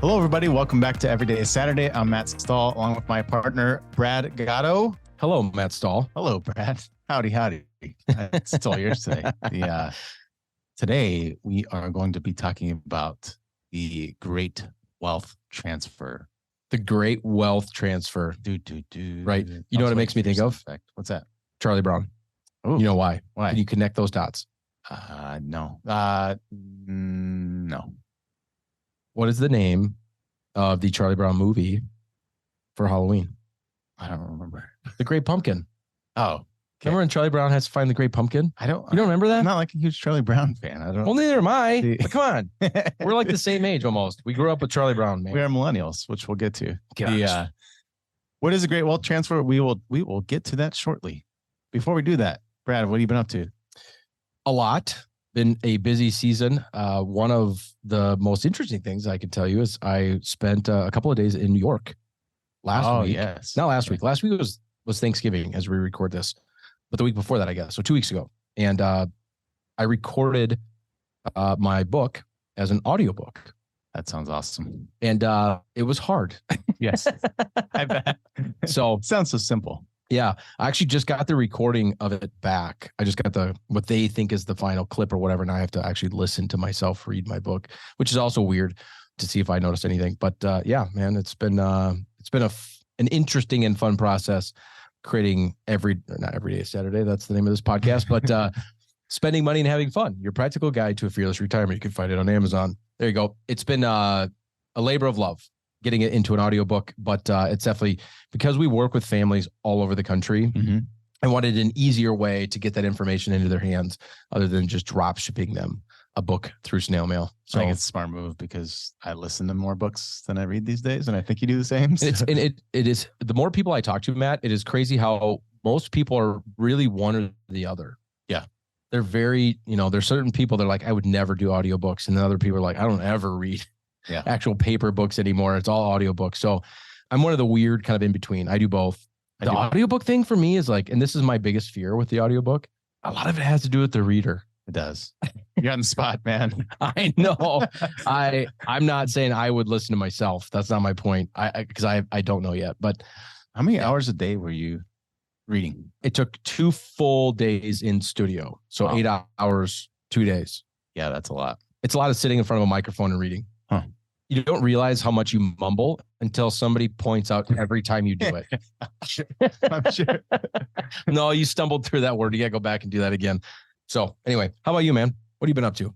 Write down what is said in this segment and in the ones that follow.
Hello, everybody. Welcome back to Everyday is Saturday. I'm Matt Stahl, along with my partner, Brad Gatto. Hello, Matt Stahl. Hello, Brad. Howdy. It's all yours today. Today, we are going to be talking about the great wealth transfer. The great wealth transfer. Right. You know what it makes me think of? What's that? Charlie Brown. Ooh. You know why? Why? Can you connect those dots? No. No. What is the name of the Charlie Brown movie for Halloween? I don't remember. The Great Pumpkin. Oh. Okay. Remember when Charlie Brown has to find the Great Pumpkin? You don't remember that? I'm not like a huge Charlie Brown fan. Well, neither am I. But come on. We're like the same age almost. We grew up with Charlie Brown, man. We are millennials, which we'll get to. Gosh. What is a great wealth transfer? We will get to that shortly. Before we do that, Brad, what have you been up to? A lot. Been a busy season. One of the most interesting things I can tell you is I spent a couple of days in New York last week. Yes. Not last week. Last week was Thanksgiving as we record this, but the week before that, I guess. So 2 weeks ago. And I recorded my book as an audiobook. That sounds awesome. And it was hard. Yes. I bet. So sounds so simple. Yeah, I actually just got the recording of it back. I just got what they think is the final clip or whatever, and I have to actually listen to myself read my book, which is also weird to see if I noticed anything. But yeah, man, it's been an interesting and fun process creating not every day is Saturday. That's the name of this podcast, but spending money and having fun. Your practical guide to a fearless retirement. You can find it on Amazon. There you go. It's been a labor of love getting it into an audiobook, but it's definitely because we work with families all over the country. Mm-hmm. I wanted an easier way to get that information into their hands other than just drop shipping them a book through snail mail. So I think it's a smart move because I listen to more books than I read these days. And I think you do the same. So. It is the more people I talk to, Matt, it is crazy how most people are really one or the other. Yeah. They're very, there's certain people that are like, I would never do audiobooks. And then other people are like, I don't ever read actual paper books anymore. It's all audiobooks. So I'm one of the weird kind of in between. I do both. The audiobook thing for me is like, and this is my biggest fear with the audiobook. A lot of it has to do with the reader. It does. You're on the spot, man. I know. I'm not saying I would listen to myself. That's not my point. Because I don't know yet. But how many hours a day were you reading? It took 2 full days in studio. So 8 hours, 2 days. Yeah, that's a lot. It's a lot of sitting in front of a microphone and reading. Huh. You don't realize how much you mumble until somebody points out every time you do it. I'm sure. No, you stumbled through that word. You got to go back and do that again. So anyway, how about you, man? What have you been up to?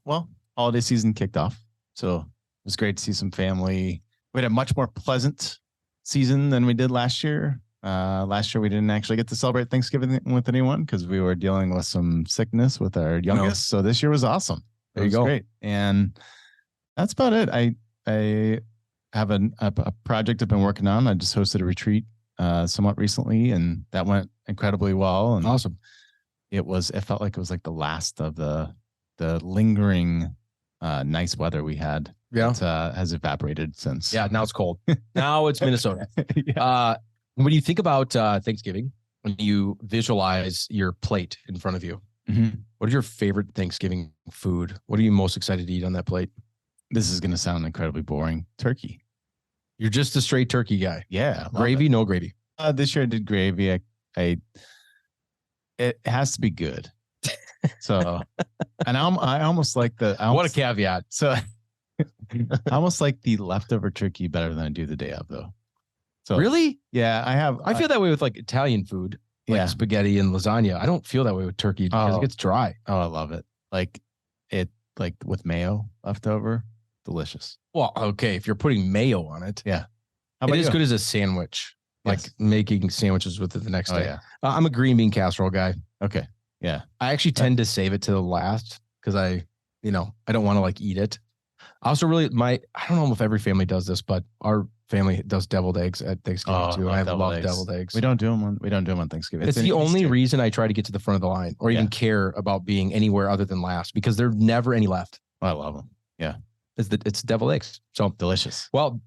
Well, holiday season kicked off. So it was great to see some family. We had a much more pleasant season than we did last year. Last year, we didn't actually get to celebrate Thanksgiving with anyone because we were dealing with some sickness with our youngest. So this year was awesome. There you go. Great. And that's about it. I have a project I've been working on. I just hosted a retreat somewhat recently, and that went incredibly well. And awesome. It felt like it was like the last of the lingering nice weather we had. Yeah. That has evaporated since. Yeah, now it's cold. Now it's Minnesota. Yeah. When you think about Thanksgiving, when you visualize your plate in front of you, what is your favorite Thanksgiving food? What are you most excited to eat on that plate? This is going to sound incredibly boring. Turkey. You're just a straight turkey guy. Yeah. Gravy, no gravy. This year I did gravy. It has to be good. So, and I almost like what a caveat. So I almost like the leftover turkey better than I do the day of, though. So really? Yeah, I feel that way with like Italian food, like spaghetti and lasagna. I don't feel that way with turkey because it gets dry. Oh, I love it. Like with mayo left over, delicious. Well, okay, if you're putting mayo on it, yeah, it is good as a sandwich. Like making sandwiches with it the next day. Yeah. I'm a green bean casserole guy. Okay. Yeah. I actually tend to save it to the last because I don't want to like eat it. I also I don't know if every family does this, but our family does deviled eggs at Thanksgiving too. I love deviled eggs. We don't do them on Thanksgiving. It's the only reason I try to get to the front of the line or even care about being anywhere other than last because there's never any left. I love them. Yeah. It's deviled eggs. So delicious. Well,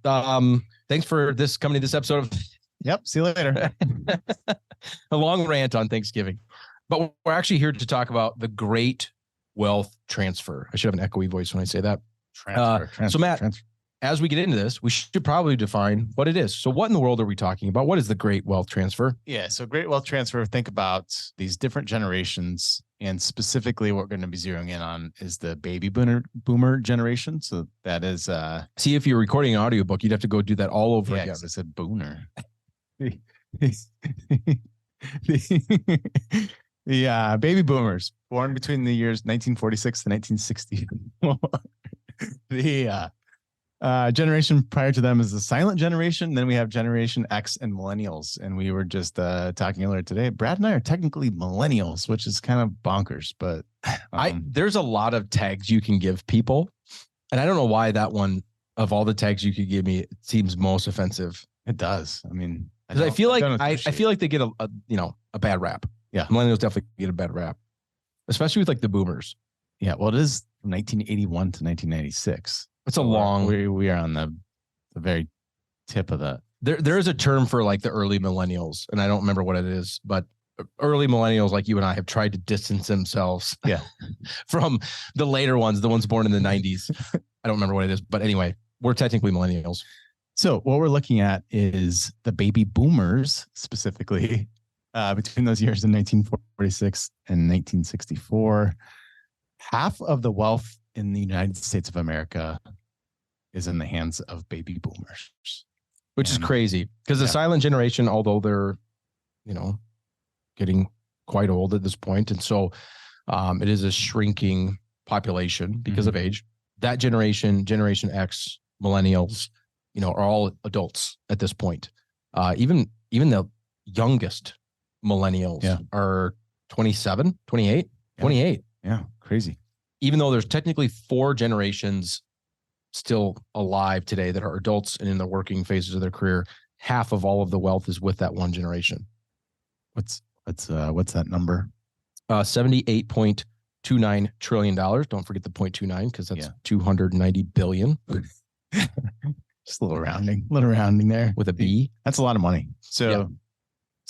thanks for coming to this episode of Yep. See you later. A long rant on Thanksgiving. But we're actually here to talk about the great wealth transfer. I should have an echoey voice when I say that. Transfer. So Matt, as we get into this, we should probably define what it is. So what in the world are we talking about? What is the great wealth transfer? Yeah. So great wealth transfer, think about these different generations. And specifically what we're going to be zeroing in on is the baby boomer generation. So that is see, if you're recording an audiobook, you'd have to go do that all over again. I said boomer. The baby boomers born between the years 1946 to 1964. The generation prior to them is the silent generation. Then we have Generation X and millennials. And we were just talking earlier today. Brad and I are technically millennials, which is kind of bonkers. But there's a lot of tags you can give people. And I don't know why that one of all the tags you could give me, it seems most offensive. It does. I mean, I feel like they get a bad rap. Yeah. Millennials definitely get a bad rap, especially with like the boomers. Yeah. Well, it is from 1981 to 1996. It's a long. We are on the very tip of that. There is a term for like the early millennials, and I don't remember what it is, but early millennials like you and I have tried to distance themselves from the later ones, the ones born in the 90s. I don't remember what it is, but anyway, we're technically millennials. So what we're looking at is the baby boomers specifically between those years in 1946 and 1964. Half of the wealth in the United States of America is in the hands of baby boomers. Which is crazy because the silent generation, although they're, getting quite old at this point. And so it is a shrinking population because of age. That generation, Generation X, millennials, are all adults at this point. Even the youngest millennials are 27, 28, 28. Yeah, crazy. Even though there's technically 4 generations still alive today that are adults and in the working phases of their career, half of all of the wealth is with that one generation. What's that number? $78.29 trillion. Don't forget the 0.29 because that's 290 billion. Just a little rounding there with a B. That's a lot of money. So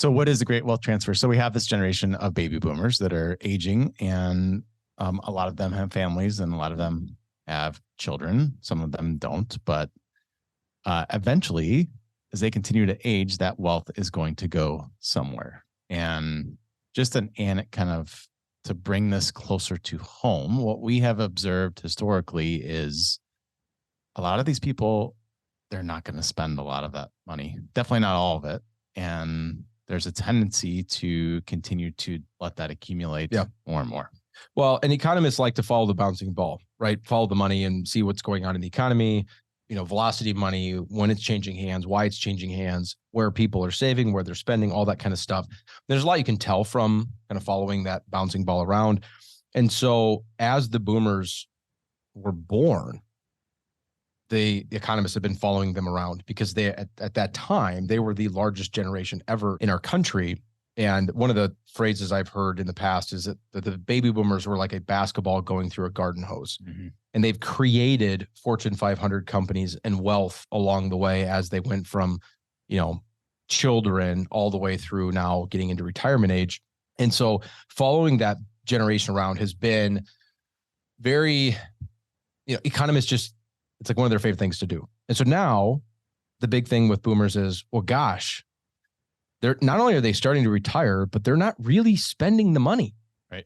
what is the great wealth transfer? So we have this generation of baby boomers that are aging, and a lot of them have families and a lot of them have children. Some of them don't, but eventually, as they continue to age, that wealth is going to go somewhere. And just kind of to bring this closer to home, what we have observed historically is a lot of these people, they're not going to spend a lot of that money. Definitely not all of it. And there's a tendency to continue to let that accumulate more and more. Well, and economists like to follow the bouncing ball, right? Follow the money and see what's going on in the economy, velocity of money, when it's changing hands, why it's changing hands, where people are saving, where they're spending, all that kind of stuff. There's a lot you can tell from kind of following that bouncing ball around. And so as the boomers were born, the economists have been following them around because they, at that time, they were the largest generation ever in our country. And one of the phrases I've heard in the past is that the baby boomers were like a basketball going through a garden hose. Mm-hmm. And they've created Fortune 500 companies and wealth along the way as they went from, children all the way through now getting into retirement age. And so following that generation around has been very, economists it's like one of their favorite things to do. And so now the big thing with boomers is, well, gosh, they're not only are they starting to retire, but they're not really spending the money. Right.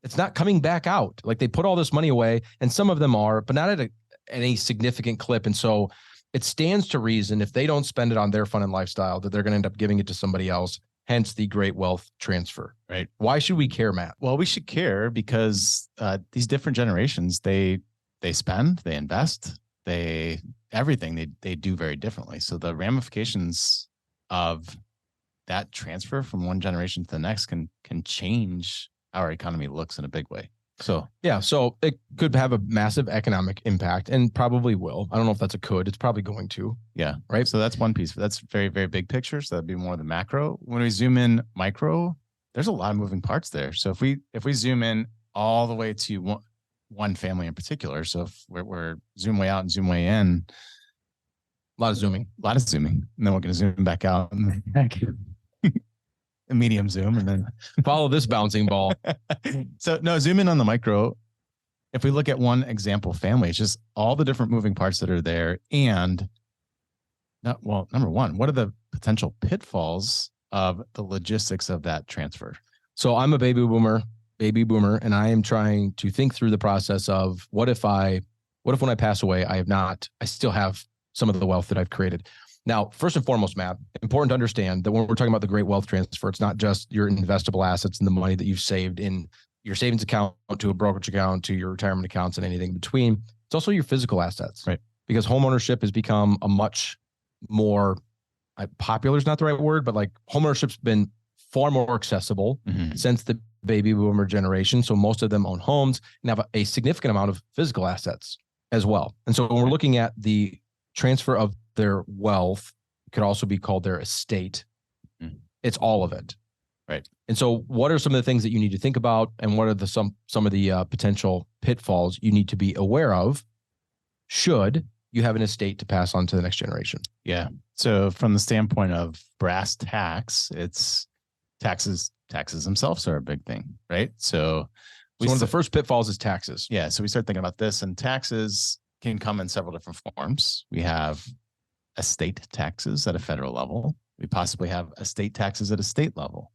It's not coming back out. Like they put all this money away, and some of them are, but not at any significant clip. And so it stands to reason if they don't spend it on their fun and lifestyle, that they're going to end up giving it to somebody else. Hence the great wealth transfer. Right. Why should we care, Matt? Well, we should care because these different generations, they spend, they invest, everything they do very differently. So the ramifications of that transfer from one generation to the next can change how our economy looks in a big way. So it could have a massive economic impact and probably will. I don't know if that's a could. It's probably going to. Yeah. Right. So that's one piece. That's very, very big picture. So that'd be more the macro. When we zoom in micro, there's a lot of moving parts there. So if we zoom in all the way to one family in particular, so if we're zoom way out and zoom way in, a lot of zooming, and then we're going to zoom back out and back. A medium zoom, and then follow this bouncing ball. So no, zoom in on the micro. if we look at one example family, it's just all the different moving parts that are there. And number one, what are the potential pitfalls of the logistics of that transfer? So I'm a baby boomer, and I am trying to think through the process of what if when I pass away, I still have some of the wealth that I've created. Now, first and foremost, Matt, important to understand that when we're talking about the great wealth transfer, it's not just your investable assets and the money that you've saved in your savings account to a brokerage account to your retirement accounts and anything in between. It's also your physical assets, right? Because home ownership has become a much more popular is not the right word, but like home ownership's been far more accessible since the baby boomer generation. So most of them own homes and have a significant amount of physical assets as well. And so when we're looking at the transfer of their wealth, it could also be called their estate. It's all of it. Right. And so what are some of the things that you need to think about, and what are some of the potential pitfalls you need to be aware of should you have an estate to pass on to the next generation? Yeah. So from the standpoint of brass tacks, it's taxes themselves are a big thing, right? So one of the first pitfalls is taxes. Yeah. So we start thinking about this, and taxes can come in several different forms. We have estate taxes at a federal level. We possibly have estate taxes at a state level.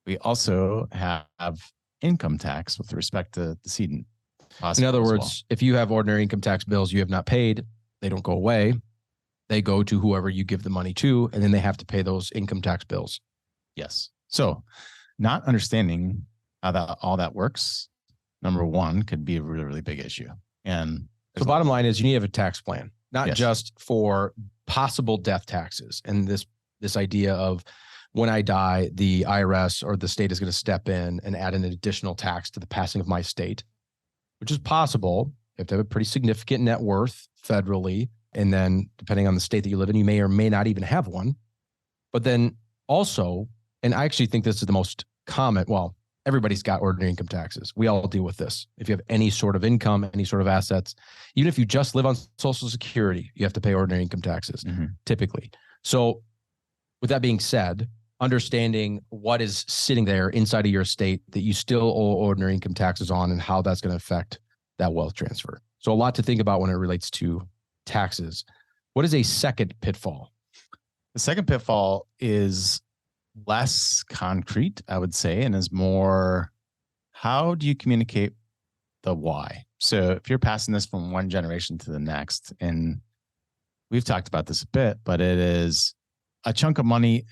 We also have income tax with respect to the decedent. In other words, if you have ordinary income tax bills you have not paid, they don't go away. They go to whoever you give the money to, and then they have to pay those income tax bills. Yes. So not understanding how all that works, number one, could be a really, really big issue. And so bottom line is you need to have a tax plan, not just for possible death taxes. And this idea of when I die, the IRS or the state is going to step in and add an additional tax to the passing of my estate, which is possible. You have to have a pretty significant net worth federally. And then depending on the state that you live in, you may or may not even have one. But then also, and I actually think this is the most common, well, everybody's got ordinary income taxes. We all deal with this. If you have any sort of income, any sort of assets, even if you just live on Social Security, you have to pay ordinary income taxes typically. So with that being said, understanding what is sitting there inside of your estate that you still owe ordinary income taxes on and how that's going to affect that wealth transfer. So a lot to think about when it relates to taxes. What is a second pitfall? The second pitfall is less concrete, I would say, and is more, how do you communicate the why? So if you're passing this from one generation to the next, and we've talked about this a bit, but it is a chunk of money.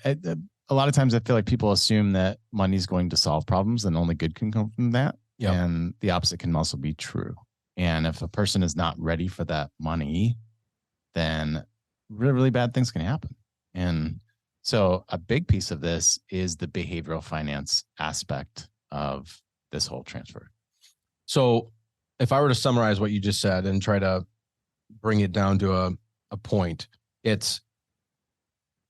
A lot of times I feel like people assume that money is going to solve problems and only good can come from that. Yep. And the opposite can also be true. And if a person is not ready for that money, then really, really bad things can happen. And so a big piece of this is the behavioral finance aspect of this whole transfer. So if I were to summarize what you just said and try to bring it down to a point, it's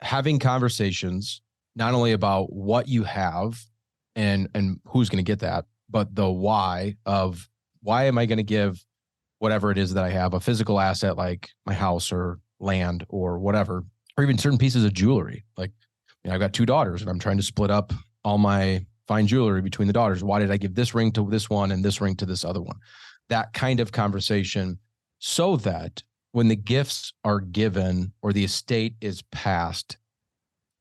having conversations not only about what you have and who's going to get that, but the why of why am I going to give whatever it is that I have, a physical asset like my house or land or whatever, or even certain pieces of jewelry. Like, I've got 2 daughters and I'm trying to split up all my fine jewelry between the daughters. Why did I give this ring to this one and this ring to this other one? That kind of conversation, so that when the gifts are given or the estate is passed,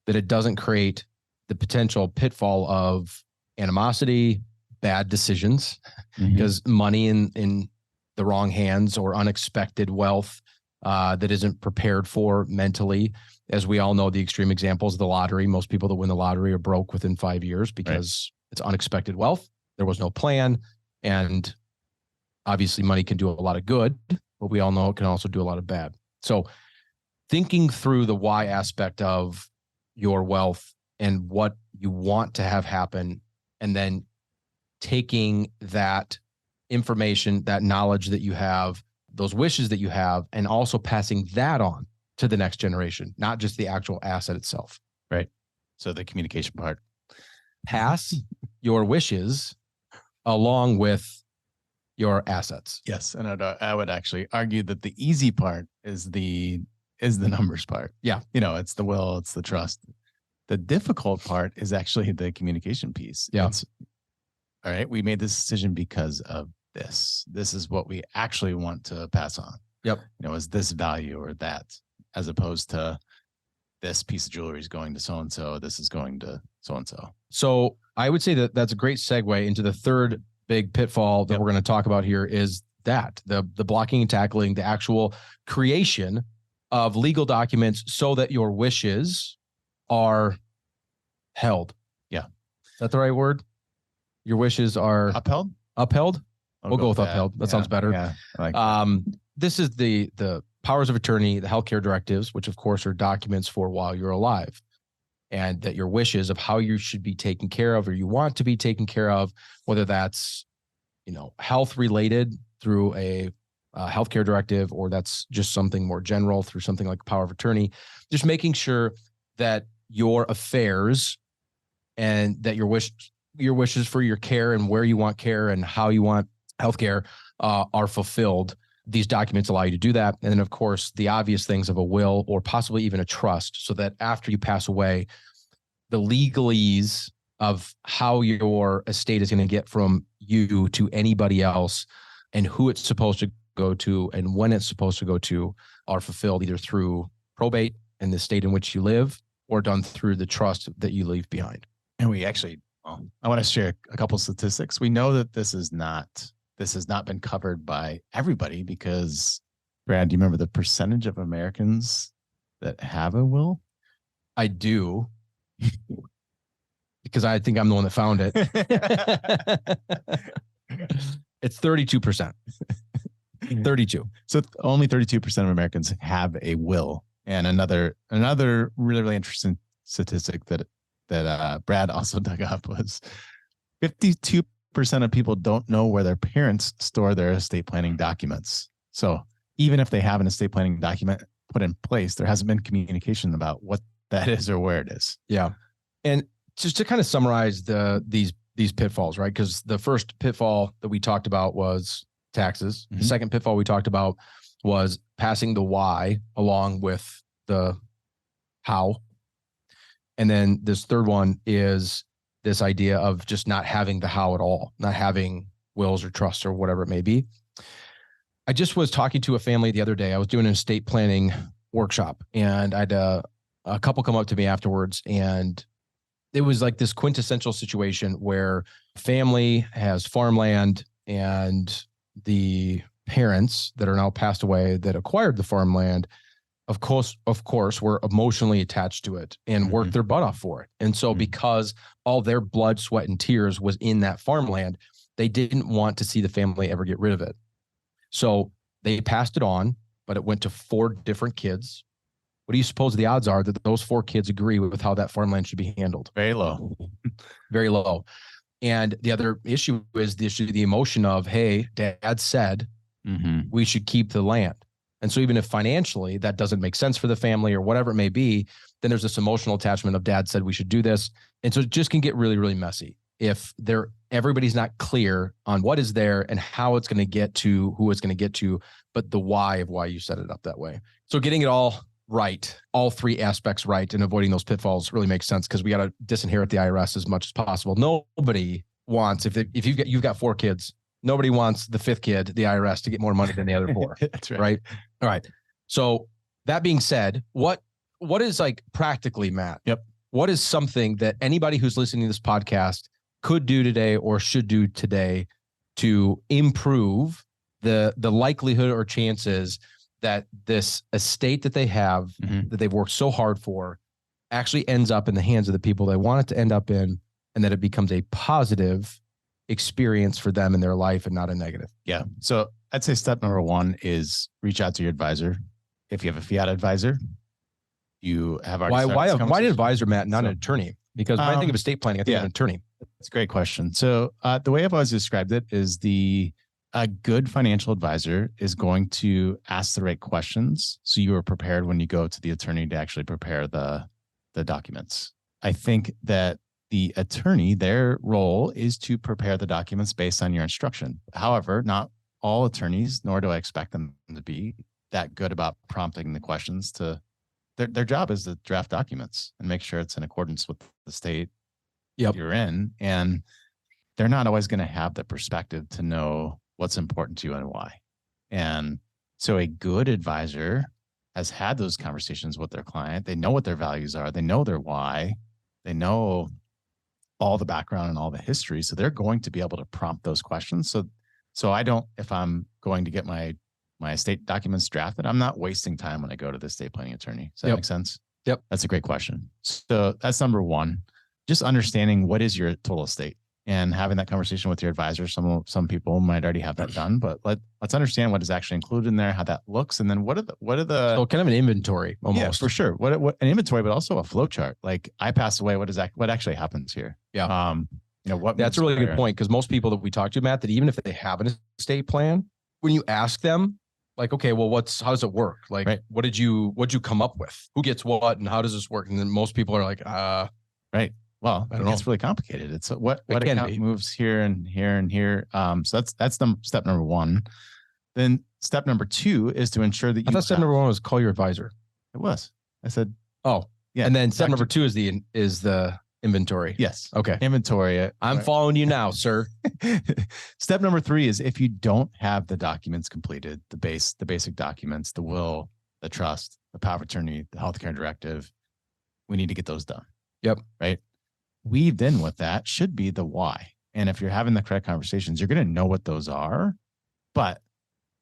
that it doesn't create the potential pitfall of animosity, bad decisions, because money in the wrong hands or unexpected wealth that isn't prepared for mentally. As we all know, the extreme examples of the lottery, most people that win the lottery are broke within 5 years because it's unexpected wealth. There was no plan. And obviously money can do a lot of good, but we all know it can also do a lot of bad. So thinking through the why aspect of your wealth and what you want to have happen, and then taking that information, that knowledge that you have, those wishes that you have, and also passing that on to the next generation, not just the actual asset itself. Right. So the communication part. Pass your wishes along with your assets. Yes. And I would actually argue that the easy part is the numbers part. Yeah. It's the will, it's the trust. The difficult part is actually the communication piece. Yeah. All right, we made this decision because of this is what we actually want to pass on. Yep. Is this value or that, as opposed to this piece of jewelry is going to so-and-so, this is going to so-and-so. So I would say that that's a great segue into the third big pitfall that we're going to talk about here is that the blocking and tackling, the actual creation of legal documents so that your wishes are held. Yeah. Is that the right word? Your wishes are upheld? Upheld? I'll we'll go with upheld. That sounds better. Yeah, I like this is the powers of attorney, the healthcare directives, which of course are documents for while you're alive, and that your wishes of how you should be taken care of or you want to be taken care of, whether that's, health related through a healthcare directive, or that's just something more general through something like power of attorney, just making sure that your affairs and that your wishes for your care and where you want care and how you want healthcare are fulfilled. These documents allow you to do that. And then, of course, the obvious things of a will or possibly even a trust, so that after you pass away, the legalese of how your estate is going to get from you to anybody else and who it's supposed to go to and when it's supposed to go to are fulfilled either through probate and the state in which you live or done through the trust that you leave behind. And we actually, I want to share a couple statistics. We know that this has not been covered by everybody because, Brad, do you remember the percentage of Americans that have a will? I do. Because I think I'm the one that found it. It's 32%. 32. So only 32% of Americans have a will. And another really, really interesting statistic that Brad also dug up was 52% of people don't know where their parents store their estate planning documents. So even if they have an estate planning document put in place, there hasn't been communication about what that is or where it is. Yeah. And just to kind of summarize these pitfalls, right? Because the first pitfall that we talked about was taxes. Mm-hmm. The second pitfall we talked about was passing the why along with the how. And then this third one is this idea of just not having the how at all, not having wills or trusts or whatever it may be. I just was talking to a family the other day. I was doing an estate planning workshop, and I had a couple come up to me afterwards, and it was like this quintessential situation where family has farmland, and the parents that are now passed away that acquired the farmland, of course, were emotionally attached to it and worked their butt off for it. And so because all their blood, sweat, and tears was in that farmland, they didn't want to see the family ever get rid of it. So they passed it on, but it went to 4 different kids. What do you suppose the odds are that those 4 kids agree with how that farmland should be handled? Very low. Very low. And the other issue is the emotion of, hey, dad said we should keep the land. And so even if financially that doesn't make sense for the family or whatever it may be, then there's this emotional attachment of dad said we should do this. And so it just can get really, really messy if everybody's not clear on what is there and how it's going to get to who it's going to get to, but the why of why you set it up that way. So getting it all right, all 3 aspects right, and avoiding those pitfalls really makes sense, because we got to disinherit the IRS as much as possible. Nobody wants, if you've got 4 kids, nobody wants the 5th kid, the IRS, to get more money than the other 4. That's right. Right. All right. So that being said, what is, like, practically, Matt? Yep. What is something that anybody who's listening to this podcast could do today or should do today to improve the likelihood or chances that this estate that they have, that they've worked so hard for, actually ends up in the hands of the people they want it to end up in, and that it becomes a positive experience for them in their life and not a negative? Yeah. So I'd say step number 1 is reach out to your advisor. If you have a fiat advisor, you have already why an advisor, Matt, not an attorney? Because when I think of estate planning, I think of an attorney. That's a great question. So the way I've always described it is a good financial advisor is going to ask the right questions so you are prepared when you go to the attorney to actually prepare the documents. I think that the attorney, their role is to prepare the documents based on your instruction. However, not all attorneys, nor do I expect them to be that good about prompting the questions to their job is to draft documents and make sure it's in accordance with the state you're in. And they're not always going to have the perspective to know what's important to you and why. And so a good advisor has had those conversations with their client. They know what their values are. They know their why. They know all the background and all the history. So they're going to be able to prompt those questions. So I don't, if I'm going to get my estate documents drafted, I'm not wasting time when I go to the estate planning attorney. Does that make sense? Yep. That's a great question. So that's number one, just understanding what is your total estate and having that conversation with your advisor. Some people might already have that done, but let's understand what is actually included in there, how that looks. And then what are the so kind of an inventory almost. Yeah, for sure. What an inventory, but also a flow chart. Like I pass away, what actually happens here? Yeah. What that's a really good point. Cause most people that we talk to, Matt, that even if they have an estate plan, when you ask them like, okay, well, how does it work? Like, right. What'd you come up with? Who gets what? And how does this work? And then most people are like, right. Well, I don't know. It's really complicated. It's what account moves here and here and here. So that's step number one. Then step number two is to ensure that I thought step number one was call your advisor. It was. I said, oh, yeah. And then step number two is the inventory. Yes. Okay. Inventory. I'm following you now, sir. Step number three is if you don't have the documents completed, the basic documents, the will, the trust, the power of attorney, the healthcare directive, we need to get those done. Yep. Right. Weaved in with that should be the why. And if you're having the correct conversations, you're going to know what those are, but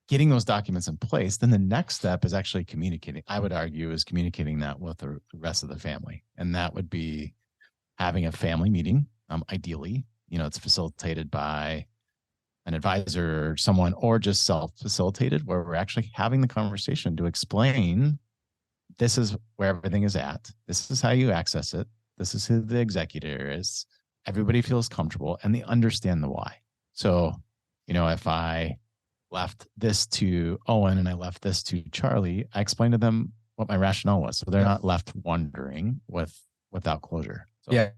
getting those documents in place, then the next step is actually communicating. I would argue is communicating that with the rest of the family. And that would be having a family meeting. Ideally, it's facilitated by an advisor or someone, or just self-facilitated, where we're actually having the conversation to explain, this is where everything is at. This is how you access it. This is who the executor is. Everybody feels comfortable and they understand the why. So, if I left this to Owen and I left this to Charlie, I explained to them what my rationale was. So they're not left wondering without closure. So. Yeah.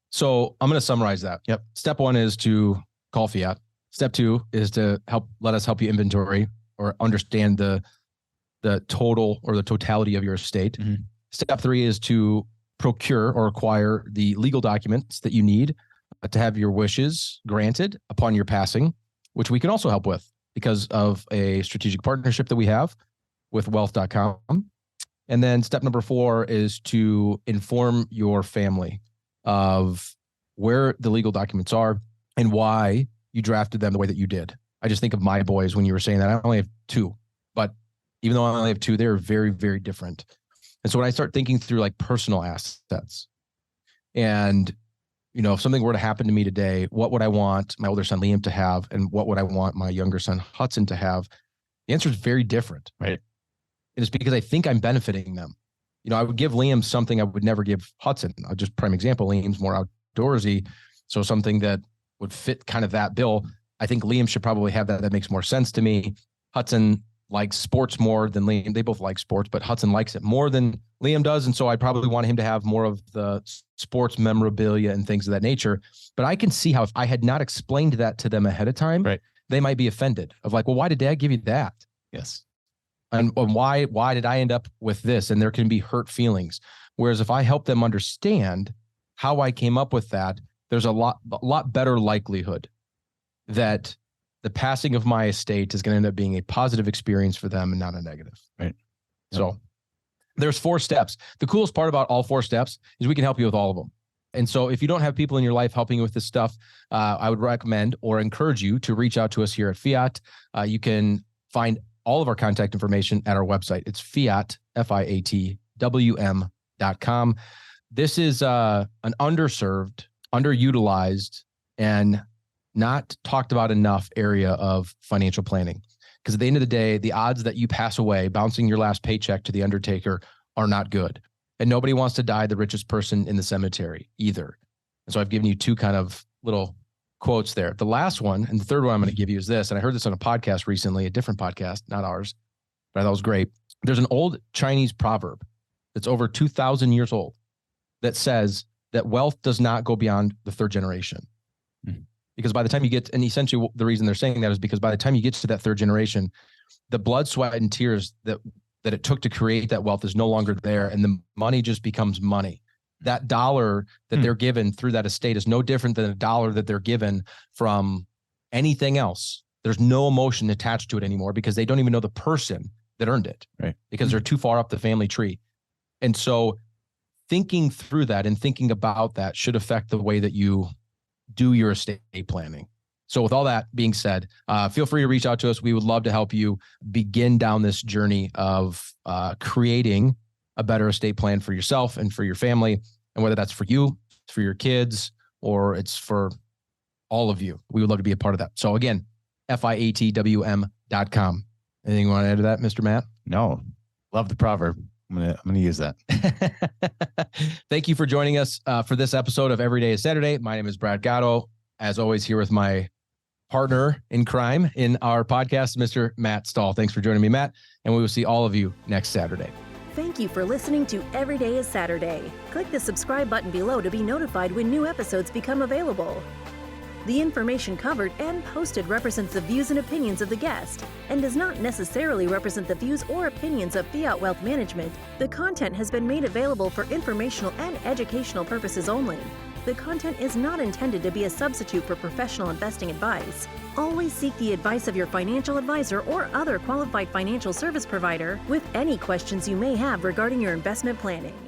So I'm going to summarize that. Yep. Step one is to call fiat. Step two is to let us help you inventory or understand the total or the totality of your estate. Mm-hmm. Step three is to procure or acquire the legal documents that you need to have your wishes granted upon your passing, which we can also help with because of a strategic partnership that we have with wealth.com. And then step number four is to inform your family of where the legal documents are and why you drafted them the way that you did. I just think of my boys when you were saying that. I only have two, but even though I only have two, they're very, very different. And so when I start thinking through like personal assets and, if something were to happen to me today, what would I want my older son Liam to have? And what would I want my younger son Hudson to have? The answer is very different. Right. And it's because I think I'm benefiting them. I would give Liam something I would never give Hudson. I'll just prime example, Liam's more outdoorsy. So something that would fit kind of that bill. I think Liam should probably have that. That makes more sense to me. Hudson likes sports more than Liam. They both like sports, but Hudson likes it more than Liam does. And so I probably want him to have more of the sports memorabilia and things of that nature. But I can see how if I had not explained that to them ahead of time, right, they might be offended of like, well, why did Dad give you that? Yes. And why did I end up with this? And there can be hurt feelings. Whereas if I help them understand how I came up with that, there's a lot better likelihood that the passing of my estate is going to end up being a positive experience for them and not a negative. Right. Yep. So there's 4 steps. The coolest part about all 4 steps is we can help you with all of them. And so if you don't have people in your life helping you with this stuff, I would recommend or encourage you to reach out to us here at Fiat. You can find all of our contact information at our website. It's Fiat, FIATWM.com. This is an underserved, underutilized, and not talked about enough area of financial planning. Because at the end of the day, the odds that you pass away bouncing your last paycheck to the undertaker are not good. And nobody wants to die the richest person in the cemetery either. And so I've given you 2 kind of little quotes there. The last one and the third one I'm going to give you is this. And I heard this on a podcast recently, a different podcast, not ours, but I thought it was great. There's an old Chinese proverb that's over 2,000 years old that says that wealth does not go beyond the 3rd generation. Because by the time you get, and essentially the reason they're saying that is because by the time you get to that 3rd generation, the blood, sweat, and tears that it took to create that wealth is no longer there. And the money just becomes money. That dollar that they're given through that estate is no different than a dollar that they're given from anything else There's no emotion attached to it anymore because they don't even know the person that earned it, right? Because they're too far up the family tree. And so thinking through that and thinking about that should affect the way that you do your estate planning. So with all that being said, feel free to reach out to us. We would love to help you begin down this journey of creating a better estate plan for yourself and for your family. And whether that's for you, for your kids, or it's for all of you, we would love to be a part of that. So again, fiatwm.com. Anything you want to add to that, Mr. Matt? No, love the proverb. I'm gonna use that. Thank you for joining us for this episode of Every Day is Saturday. My name is Brad Gatto. As always, here with my partner in crime in our podcast, Mr. Matt Stahl. Thanks for joining me, Matt. And we will see all of you next Saturday. Thank you for listening to Every Day is Saturday. Click the subscribe button below to be notified when new episodes become available. The information covered and posted represents the views and opinions of the guest and does not necessarily represent the views or opinions of Fiat Wealth Management. The content has been made available for informational and educational purposes only. The content is not intended to be a substitute for professional investing advice. Always seek the advice of your financial advisor or other qualified financial service provider with any questions you may have regarding your investment planning.